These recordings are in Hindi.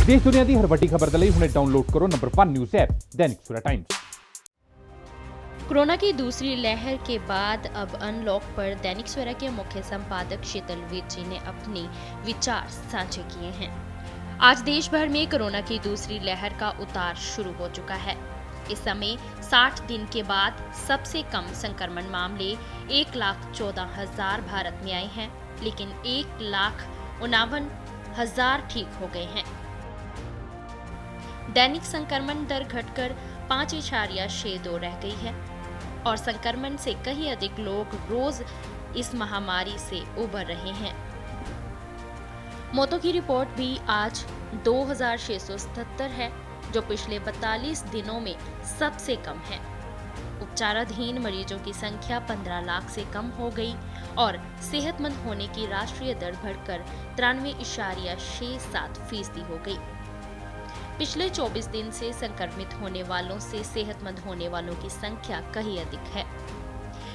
देश दुनिया की हर वड्डी खबर दे लई हुणे डाउनलोड करो number 1 news app Dainik Savera times. Corona की दूसरी लहर के बाद अब अनलॉक पर दैनिक सवेरा के मुख्य संपादक शीतल विज जी ने अपने विचार साझे किए हैं। आज देश भर में कोरोना की दूसरी लहर का उतार शुरू हो चुका है। इस समय 60 दिन के बाद सबसे कम संक्रमण मामले 1,14,000 भारत में आए हैं, लेकिन 1,59,000 ठीक हो गए हैं। दैनिक संक्रमण दर घटकर 5.62 रह गई है और संक्रमण से कहीं अधिक लोग रोज इस महामारी से उबर रहे हैं। मौतों की रिपोर्ट भी आज 2,677 है, जो पिछले 42 दिनों में सबसे कम है। उपचाराधीन मरीजों की संख्या 15 लाख से कम हो गई और सेहतमंद होने की राष्ट्रीय दर बढ़कर 93.67% हो गई। पिछले 24 दिन से संक्रमित होने वालों से सेहतमंद होने वालों की संख्या कहीं अधिक है।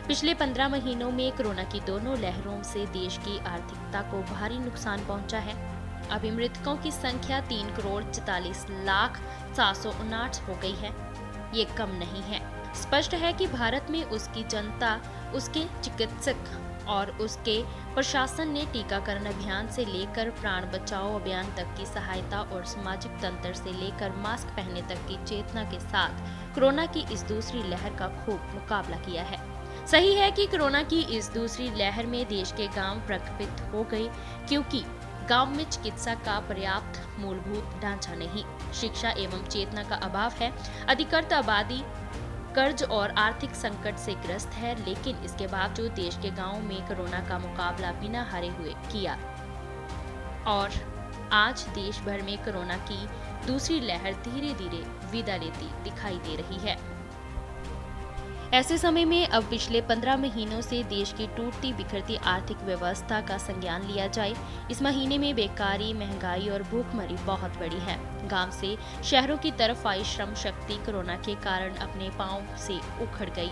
पिछले 15 महीनों में कोरोना की दोनों लहरों से देश की आर्थिकता को भारी नुकसान पहुंचा है। अभी मृतकों की संख्या 3,44,759 हो गई है। ये कम नहीं है। स्पष्ट है कि भारत में उसकी जनता, उसके चिकित्सक और उसके प्रशासन ने टीकाकरण अभियान से लेकर प्राण बचाओ अभियान तक की सहायता और सामाजिक तंत्र से लेकर मास्क पहनने तक की चेतना के साथ कोरोना की इस दूसरी लहर का खूब मुकाबला किया है। सही है कि कोरोना की इस दूसरी लहर में देश के गांव प्रभावित हो गए, क्योंकि गांव में चिकित्सा का पर्याप्त मूलभूत ढांचा नहीं, शिक्षा एवं चेतना का अभाव है। अधिकतर आबादी कर्ज और आर्थिक संकट से ग्रस्त है, लेकिन इसके बावजूद देश के गांवों में कोरोना का मुकाबला बिना हारे हुए किया और आज देश भर में कोरोना की दूसरी लहर धीरे धीरे विदा लेती दिखाई दे रही है। ऐसे समय में अब पिछले 15 महीनों से देश की टूटती बिखरती आर्थिक व्यवस्था का संज्ञान लिया जाए। इस महीने में बेकारी, महंगाई और भूखमरी बहुत बड़ी है। गांव से शहरों की तरफ आई श्रम शक्ति कोरोना के कारण अपने पांव से उखड़ गई।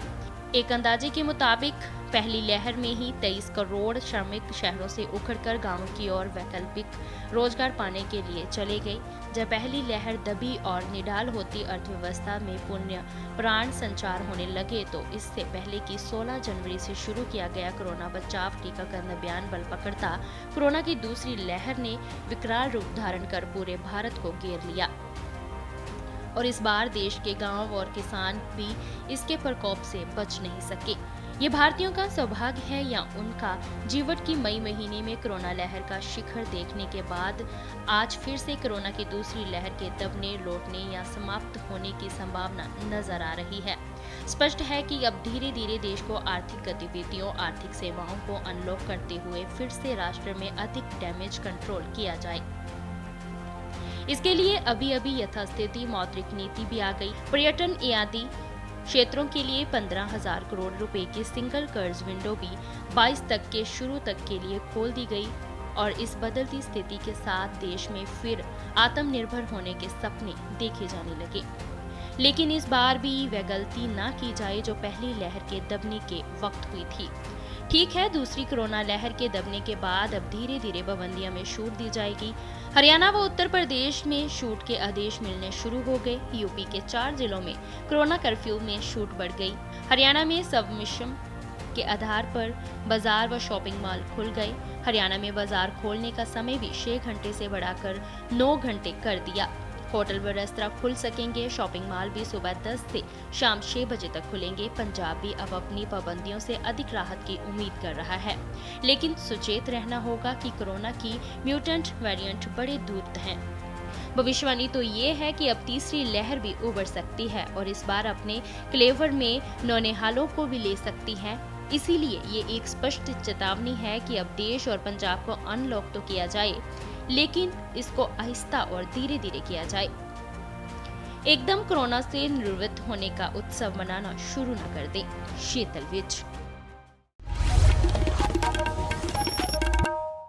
एक अंदाजे के मुताबिक पहली लहर में ही 23 करोड़ श्रमिक शहरों से उखड़कर गांवों की ओर वैकल्पिक रोजगार पाने के लिए चले गए। जब पहली लहर दबी और निढाल होती अर्थव्यवस्था में पुण्य प्राण संचार होने लगे, तो इससे पहले कि 16 जनवरी से शुरू किया गया कोरोना बचाव टीकाकरण अभियान बल पकड़ता, कोरोना की दूसरी लहर ने विकराल रूप धारण कर पूरे भारत को घेर लिया और इस बार देश के गांव और किसान भी इसके प्रकोप से बच नहीं सके। ये भारतीयों का सौभाग्य है या उनका जीवन की मई महीने में कोरोना लहर का शिखर देखने के बाद आज फिर से कोरोना की दूसरी लहर के दबने, लौटने या समाप्त होने की संभावना नजर आ रही है। स्पष्ट है कि अब धीरे धीरे देश को आर्थिक गतिविधियों, आर्थिक सेवाओं को अनलॉक करते हुए फिर से राष्ट्र में अधिक डैमेज कंट्रोल किया जाए। इसके लिए अभी यथास्थिति मौद्रिक नीति भी आ गई। पर्यटन आदि क्षेत्रों के लिए 15,000 करोड़ रुपए की सिंगल कर्ज विंडो भी 22 तक के शुरू तक के लिए खोल दी गई और इस बदलती स्थिति के साथ देश में फिर आत्मनिर्भर होने के सपने देखे जाने लगे। लेकिन इस बार भी वह गलती ना की जाए जो पहली लहर के दबने के वक्त हुई थी। ठीक है, दूसरी कोरोना लहर के दबने के बाद अब धीरे धीरे पाबंदियों में छूट दी जाएगी। हरियाणा व उत्तर प्रदेश में छूट के आदेश मिलने शुरू हो गए। यूपी के 4 जिलों में कोरोना कर्फ्यू में छूट बढ़ गई। हरियाणा में सबमिशन के आधार पर बाजार व शॉपिंग मॉल खुल गए। हरियाणा में बाजार खोलने का समय भी 6 घंटे से बढ़ाकर 9 घंटे कर दिया। होटल व रेस्तरां खुल सकेंगे। शॉपिंग मॉल भी सुबह 10 से शाम 6 बजे तक खुलेंगे। पंजाब भी अब अपनी पाबंदियों से अधिक राहत की उम्मीद कर रहा है, लेकिन सचेत रहना होगा कि कोरोना की म्यूटेंट वेरिएंट बड़े धूर्त हैं। भविष्यवाणी तो ये है कि अब तीसरी लहर भी उभर सकती है और इस बार अपने क्लेवर में नौनिहालों को भी ले सकती है। इसीलिए ये एक स्पष्ट चेतावनी है कि अब देश और पंजाब को अनलॉक तो किया जाए, लेकिन इसको आहिस्ता और धीरे धीरे किया जाए। एकदम कोरोना से निवृत्त होने का उत्सव मनाना शुरू न कर दें। शीतल विज।